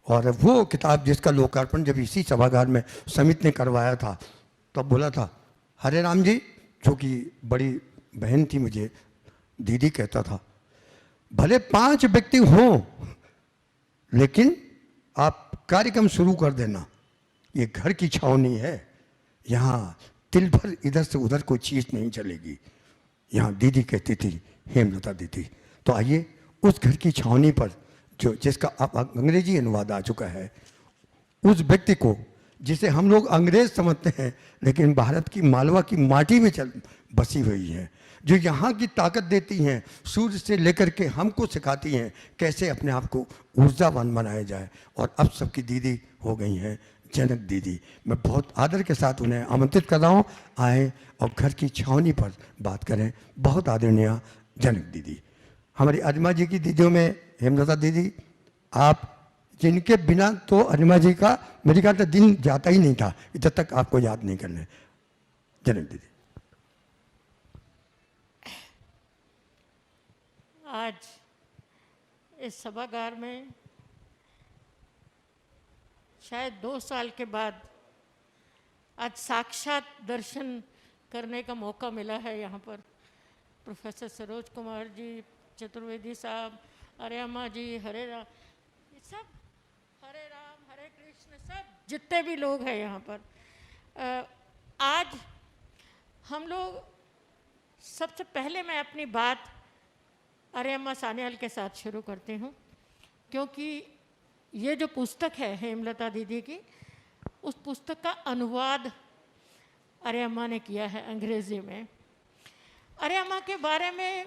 और वो किताब जिसका लोकार्पण जब इसी सभागार में समिति ने करवाया था, तब बोला था हरे राम जी, जो कि बड़ी बहन थी मुझे, दीदी कहता था, भले 5 व्यक्ति हों लेकिन आप कार्यक्रम शुरू कर देना, ये घर की छावनी है, यहाँ तिल भर इधर से उधर कोई चीज़ नहीं चलेगी। यहाँ दीदी कहती थी, हेमलता दीदी। तो आइए उस घर की छावनी पर जो जिसका अब अंग्रेजी अनुवाद आ चुका है, उस व्यक्ति को जिसे हम लोग अंग्रेज समझते हैं लेकिन भारत की मालवा की माटी में बसी हुई है, जो यहाँ की ताकत देती हैं, सूर्य से लेकर के हमको सिखाती हैं कैसे अपने आप को ऊर्जावान बनाया जाए। और अब सबकी दीदी हो गई हैं जनक दीदी। मैं बहुत आदर के साथ उन्हें आमंत्रित कर रहा हूँ, आए और घर की छावनी पर बात करें। बहुत आदरणीय जनक दीदी, हमारी अरिमा जी की दीदियों में हेमलता दीदी, आप जिनके बिना तो अरिमा जी का मेरे ख्याल से दिन जाता ही नहीं था, जब तक आपको याद नहीं करने। जनक दीदी, आज इस सभागार में शायद 2 साल के बाद आज साक्षात दर्शन करने का मौका मिला है। यहाँ पर प्रोफेसर सरोज कुमार जी, चतुर्वेदी साहब, अरिमा जी, हरे राम, ये सब हरे राम हरे कृष्ण, सब जितने भी लोग हैं यहाँ पर। आज हम लोग, सबसे पहले मैं अपनी बात अरिमा सान्याल के साथ शुरू करती हूँ, क्योंकि ये जो पुस्तक है हेमलता दीदी की, उस पुस्तक का अनुवाद अरिमा ने किया है अंग्रेजी में। अरिमा के बारे में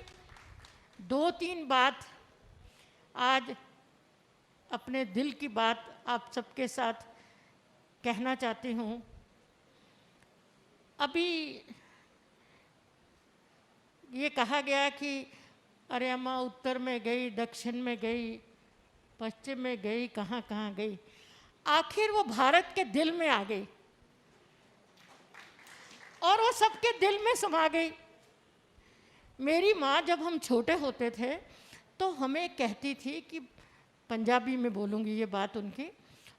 2-3 बात आज अपने दिल की बात आप सबके साथ कहना चाहती हूँ। अभी ये कहा गया कि अरिमा उत्तर में गई, दक्षिण में गई, पश्चिम में गई, कहाँ कहाँ गई, आखिर वो भारत के दिल में आ गई और वो सबके दिल में समा गई। मेरी माँ जब हम छोटे होते थे तो हमें कहती थी कि, पंजाबी में बोलूँगी ये बात उनकी,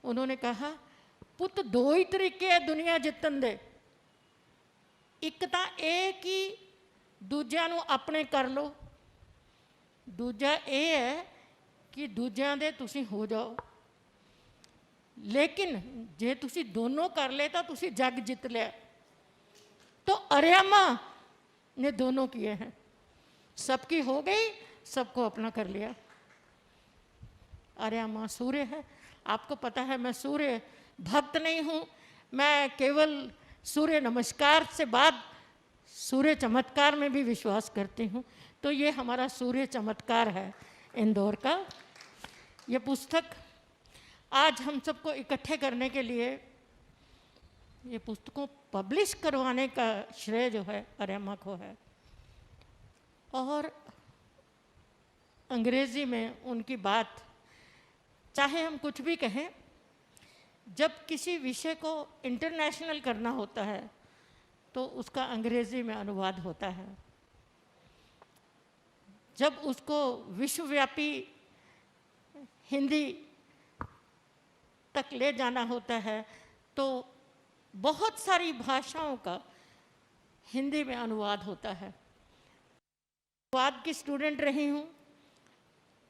उन्होंने कहा, पुत 2 ही तरीके है दुनिया जितन दे, एक तो ये कि दूजिਆਂ ਨੂੰ अपने कर लो, दूजा ये है कि दूजिਆਂ ਦੇ ਤੁਸੀਂ हो जाओ, लेकिन जे तुसी दोनों कर ले तो तुसी जग जित लिया। तो अरिमा ने दोनों किए हैं, सबकी हो गई, सबको अपना कर लिया। अरिमा सूर्य है, आपको पता है मैं सूर्य भक्त नहीं हूँ, मैं केवल सूर्य नमस्कार से बाद सूर्य चमत्कार में भी विश्वास करती हूँ। तो ये हमारा सूर्य चमत्कार है इंदौर का। ये पुस्तक आज हम सबको इकट्ठे करने के लिए, ये पुस्तकों पब्लिश करवाने का श्रेय जो है अरिमा को है। और अंग्रेज़ी में उनकी बात, चाहे हम कुछ भी कहें, जब किसी विषय को इंटरनेशनल करना होता है तो उसका अंग्रेज़ी में अनुवाद होता है। जब उसको विश्वव्यापी हिंदी तक ले जाना होता है तो बहुत सारी भाषाओं का हिंदी में अनुवाद होता है। अनुवाद की स्टूडेंट रही हूँ।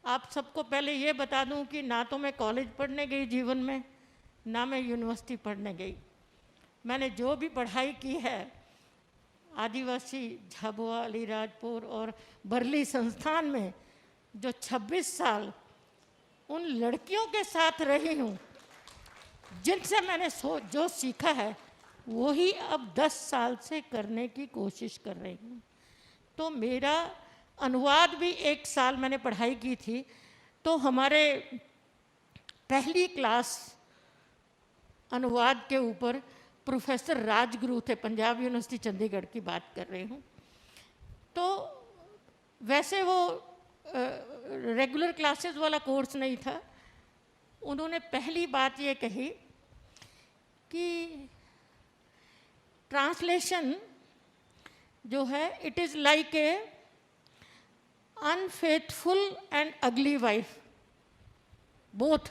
आप सबको पहले ये बता दूँ कि ना तो मैं कॉलेज पढ़ने गई जीवन में, ना मैं यूनिवर्सिटी पढ़ने गई। मैंने जो भी पढ़ाई की है आदिवासी झाबुआ, अलीराजपुर और बरली संस्थान में जो 26 साल उन लड़कियों के साथ रही हूँ, जिनसे मैंने जो सीखा है वही अब 10 साल से करने की कोशिश कर रही हूँ। तो मेरा अनुवाद भी 1 साल मैंने पढ़ाई की थी। तो हमारे पहली क्लास अनुवाद के ऊपर प्रोफेसर राजगुरु थे, पंजाब यूनिवर्सिटी चंडीगढ़ की बात कर रही हूँ। तो वैसे वो रेगुलर क्लासेस वाला कोर्स नहीं था। उन्होंने पहली बात ये कही कि ट्रांसलेशन जो है, it is like a unfaithful and अगली वाइफ बोथ।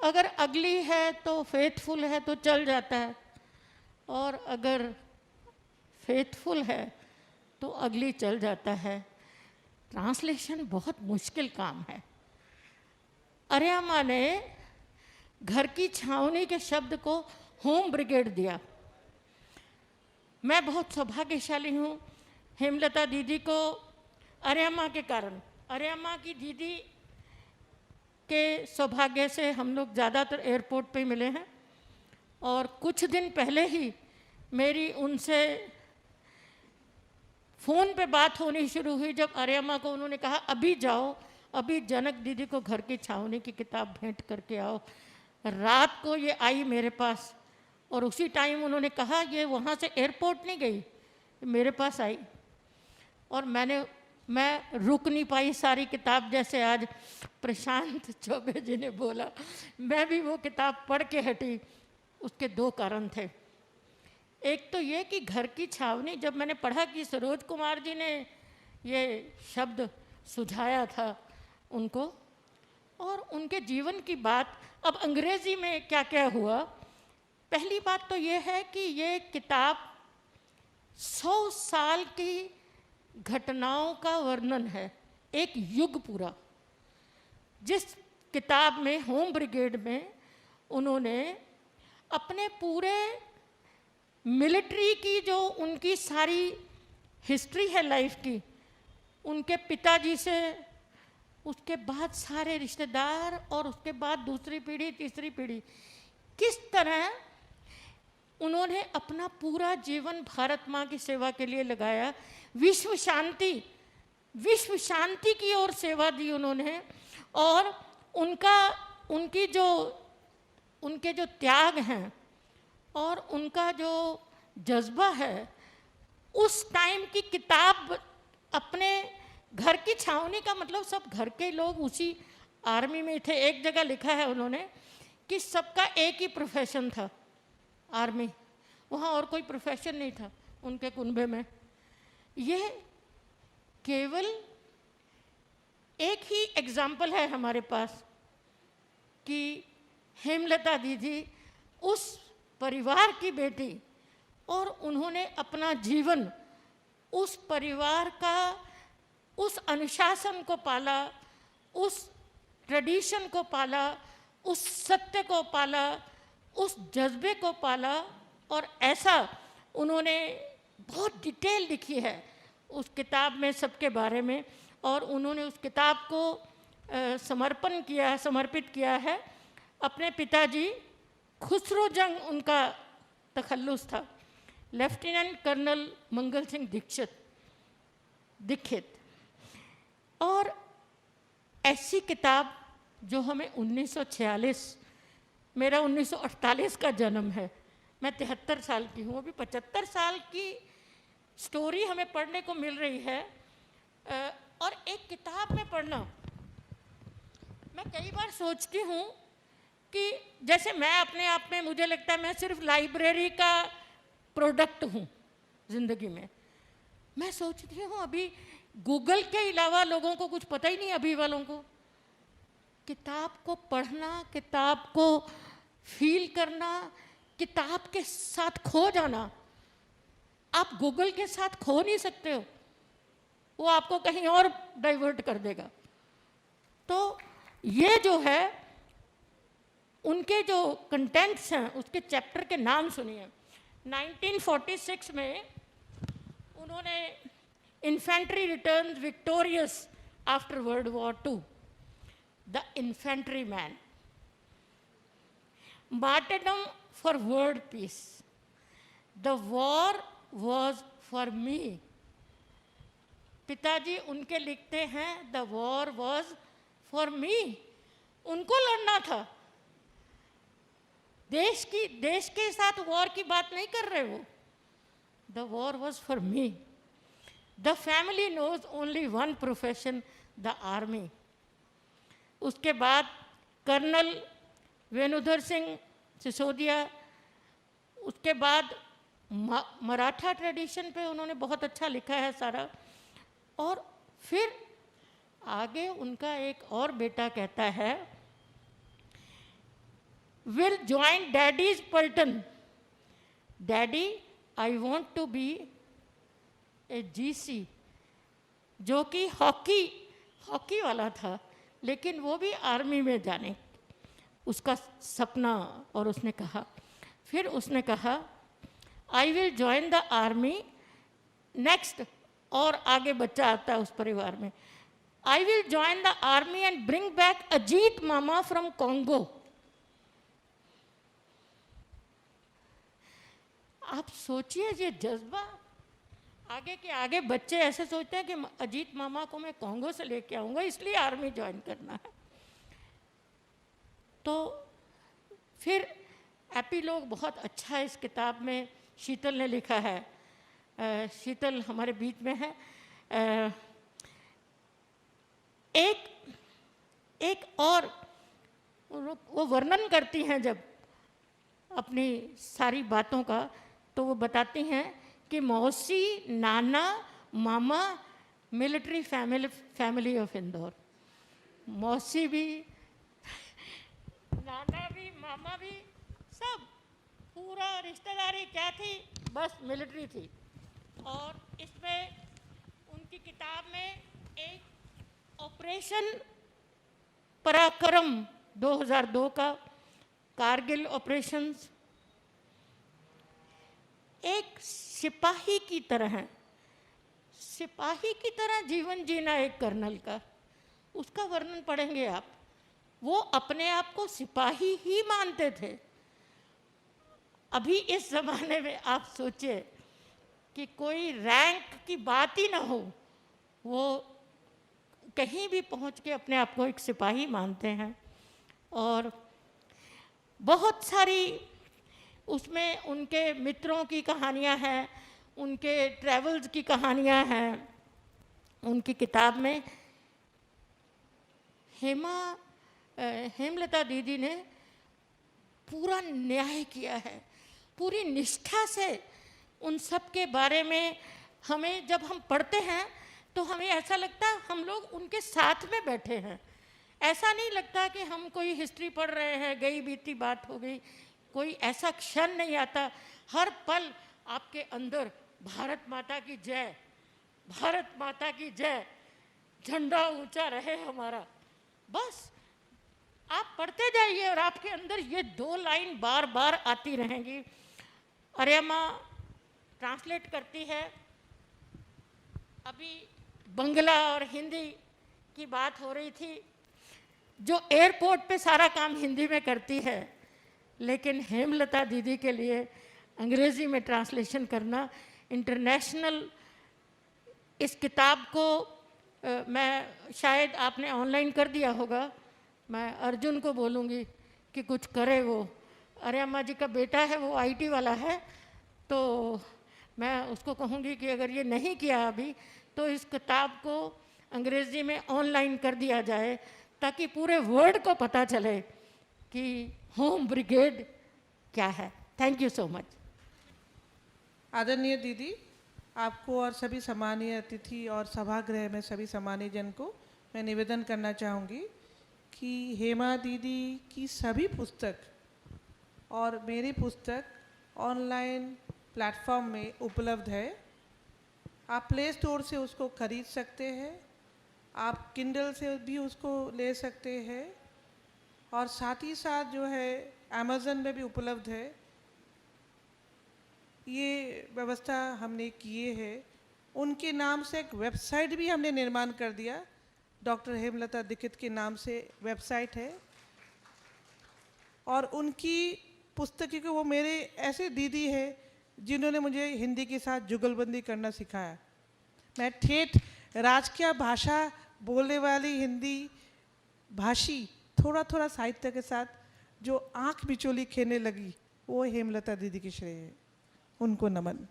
अगर अगली है तो फेथफुल है तो चल जाता है, और अगर फेथफुल है तो अगली चल जाता है। ट्रांसलेशन बहुत मुश्किल काम है। अरियामा ने घर की छावनी के शब्द को होम ब्रिगेड दिया। मैं बहुत सौभाग्यशाली हूँ, हेमलता दीदी को अरियामा के कारण, अरियामा की दीदी के सौभाग्य से हम लोग ज़्यादातर एयरपोर्ट पे मिले हैं। और कुछ दिन पहले ही मेरी उनसे फ़ोन पे बात होनी शुरू हुई, जब अरियामा को उन्होंने कहा अभी जाओ, अभी जनक दीदी को घर की छावनी की किताब भेंट करके आओ। रात को ये आई मेरे पास, और उसी टाइम उन्होंने कहा, ये वहाँ से एयरपोर्ट नहीं गई, मेरे पास आई। और मैं रुक नहीं पाई सारी किताब, जैसे आज प्रशांत चौबे जी ने बोला, मैं भी वो किताब पढ़ के हटी। उसके दो कारण थे। एक तो ये कि घर की छावनी, जब मैंने पढ़ा कि सरोज कुमार जी ने ये शब्द सुझाया था उनको, और उनके जीवन की बात, अब अंग्रेज़ी में क्या क्या हुआ। पहली बात तो ये है कि ये किताब 100 साल की घटनाओं का वर्णन है, एक युग पूरा। जिस किताब में, होम ब्रिगेड में, उन्होंने अपने पूरे मिलिट्री की जो उनकी सारी हिस्ट्री है लाइफ की, उनके पिताजी से, उसके बाद सारे रिश्तेदार, और उसके बाद दूसरी पीढ़ी, तीसरी पीढ़ी, किस तरह उन्होंने अपना पूरा जीवन भारत माँ की सेवा के लिए लगाया। विश्व शांति की ओर सेवा दी उन्होंने। और उनके जो त्याग हैं और उनका जो जज्बा है, उस टाइम की किताब, अपने घर की छावनी का मतलब सब घर के लोग उसी आर्मी में थे। एक जगह लिखा है उन्होंने कि सबका एक ही प्रोफेशन था, आर्मी, वहाँ और कोई प्रोफेशन नहीं था उनके कुनबे में। ये केवल एक ही एग्जाम्पल है हमारे पास कि हेमलता दीदी उस परिवार की बेटी, और उन्होंने अपना जीवन उस परिवार का, उस अनुशासन को पाला, उस ट्रेडिशन को पाला, उस सत्य को पाला, उस जज्बे को पाला। और ऐसा उन्होंने बहुत डिटेल लिखी है उस किताब में सबके बारे में। और उन्होंने उस किताब को समर्पित किया है अपने पिताजी खुसरो जंग, उनका तखल्लुस था, लेफ्टिनेंट कर्नल मंगल सिंह दीक्षित। और ऐसी किताब जो हमें 1946, मेरा 1948 का जन्म है, मैं 73 साल की हूँ, अभी 75 साल की स्टोरी हमें पढ़ने को मिल रही है। और एक किताब में पढ़ना, मैं कई बार सोचती हूँ कि जैसे मैं अपने आप में, मुझे लगता है मैं सिर्फ लाइब्रेरी का प्रोडक्ट हूँ ज़िंदगी में। मैं सोचती हूँ अभी गूगल के अलावा लोगों को कुछ पता ही नहीं, अभी वालों को। किताब को पढ़ना, किताब को फील करना, किताब के साथ खो जाना, आप गूगल के साथ खो नहीं सकते हो, वो आपको कहीं और डाइवर्ट कर देगा। तो ये जो है, उनके जो कंटेंट्स हैं, उसके चैप्टर के नाम सुनिए। 1946 में उन्होंने infantry returns victorious after world war II, the infantry man, martyrdom for world peace, the war was for me। पिताजी उनके लिखते हैं द वॉर वॉज फॉर मी, उनको लड़ना था। देश के साथ वॉर की बात नहीं कर रहे वो। The war was for me. The family knows only one profession, the army. उसके बाद कर्नल वेणुधर सिंह सिसोदिया, उसके बाद मराठा ट्रेडिशन पे उन्होंने बहुत अच्छा लिखा है सारा। और फिर आगे उनका एक और बेटा कहता है will join daddy's Pulton. Daddy, I want to be a GC, जो कि हॉकी वाला था, लेकिन वो भी आर्मी में जाने उसका सपना। और फिर उसने कहा I will join the army next, और आगे बच्चा आता है उस परिवार में, I will join the army and bring back Ajit mama from Congo. आप सोचिए ये जज्बा, आगे के आगे बच्चे ऐसे सोचते हैं कि अजीत मामा को मैं कॉन्गो से लेके आऊँगा इसलिए आर्मी ज्वाइन करना है। तो फिर एपीलॉग बहुत अच्छा है इस किताब में, शीतल ने लिखा है। शीतल हमारे बीच में है। एक और वो वर्णन करती हैं जब अपनी सारी बातों का, तो वो बताती हैं कि मौसी, नाना, मामा, मिलिट्री फैमिली ऑफ इंदौर। मौसी भी, नाना भी, मामा भी, सब पूरा रिश्तेदारी क्या थी, बस मिलिट्री थी। और इसमें उनकी किताब में एक ऑपरेशन पराक्रम 2002 का कारगिल ऑपरेशंस, एक सिपाही की तरह जीवन जीना एक कर्नल का, उसका वर्णन पढ़ेंगे आप। वो अपने आप को सिपाही ही मानते थे। अभी इस ज़माने में आप सोचिए कि कोई रैंक की बात ही ना हो, वो कहीं भी पहुंच के अपने आप को एक सिपाही मानते हैं। और बहुत सारी उसमें उनके मित्रों की कहानियां हैं, उनके ट्रैवल्स की कहानियां हैं उनकी किताब में। हेमलता दीदी ने पूरा न्याय किया है, पूरी निष्ठा से उन सब के बारे में। हमें जब हम पढ़ते हैं तो हमें ऐसा लगता है हम लोग उनके साथ में बैठे हैं। ऐसा नहीं लगता कि हम कोई हिस्ट्री पढ़ रहे हैं, गई बीती बात हो गई, कोई ऐसा क्षण नहीं आता। हर पल आपके अंदर भारत माता की जय, भारत माता की जय, झंडा ऊंचा रहे हमारा। बस आप पढ़ते जाइए और आपके अंदर ये 2 लाइन बार बार आती रहेंगी। अर्यमा ट्रांसलेट करती है। अभी बंगला और हिंदी की बात हो रही थी, जो एयरपोर्ट पे सारा काम हिंदी में करती है, लेकिन हेमलता दीदी के लिए अंग्रेज़ी में ट्रांसलेशन करना इंटरनेशनल। इस किताब को मैं शायद आपने ऑनलाइन कर दिया होगा, मैं अर्जुन को बोलूँगी कि कुछ करे। वो अर्यमा जी का बेटा है, वो आईटी वाला है, तो मैं उसको कहूँगी कि अगर ये नहीं किया अभी तो इस किताब को अंग्रेज़ी में ऑनलाइन कर दिया जाए, ताकि पूरे वर्ल्ड को पता चले कि होम ब्रिगेड क्या है। Thank you so much. आदरणीय दीदी, आपको और सभी सम्मानीय अतिथि और सभागृह में सभी सम्मानीय जन को मैं निवेदन करना चाहूँगी कि हेमा दीदी की सभी पुस्तक और मेरी पुस्तक ऑनलाइन प्लेटफॉर्म में उपलब्ध है। आप प्ले स्टोर से उसको खरीद सकते हैं, आप किंडल से भी उसको ले सकते हैं, और साथ ही साथ जो है अमेज़न में भी उपलब्ध है। ये व्यवस्था हमने किए है। उनके नाम से एक वेबसाइट भी हमने निर्माण कर दिया, डॉक्टर हेमलता दीक्षित के नाम से वेबसाइट है। और उनकी पुस्तकें को, वो मेरे ऐसे दीदी है जिन्होंने मुझे हिंदी के साथ जुगलबंदी करना सिखाया। मैं ठेठ राजकीय भाषा बोलने वाली हिंदी भाषी थोड़ा थोड़ा साहित्य के साथ जो आँख बिचौली खेलने लगी, वो हेमलता दीदी की श्रेय है। उनको नमन।